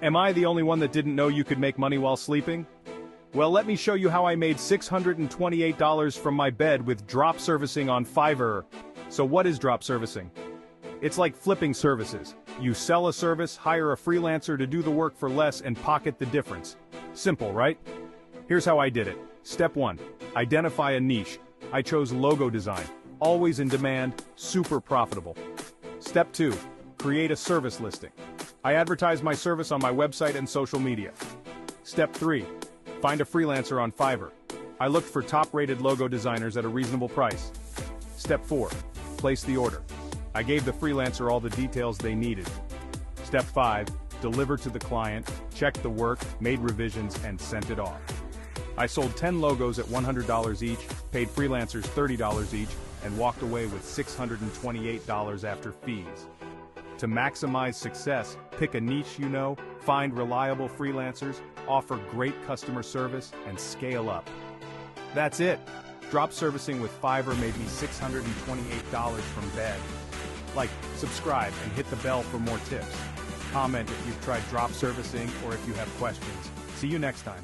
Am I the only one that didn't know you could make money while sleeping? Well, let me show you how I made $628 from my bed with drop servicing on Fiverr. So what is drop servicing? It's like flipping services. You sell a service, hire a freelancer to do the work for less and pocket the difference. Simple, right? Here's how I did it. Step 1. Identify a niche. I chose logo design. Always in demand, super profitable. Step 2. Create a service listing. I advertise my service on my website and social media. Step 3. Find a freelancer on Fiverr. I looked for top-rated logo designers at a reasonable price. Step 4. Place the order. I gave the freelancer all the details they needed. Step 5. Deliver to the client, checked the work, made revisions, and sent it off. I sold 10 logos at $100 each, paid freelancers $30 each, and walked away with $628 after fees. To maximize success, pick a niche you know, find reliable freelancers, offer great customer service, and scale up. That's it. Drop servicing with Fiverr made me $628 from bed. Like, subscribe, and hit the bell for more tips. Comment if you've tried drop servicing or if you have questions. See you next time.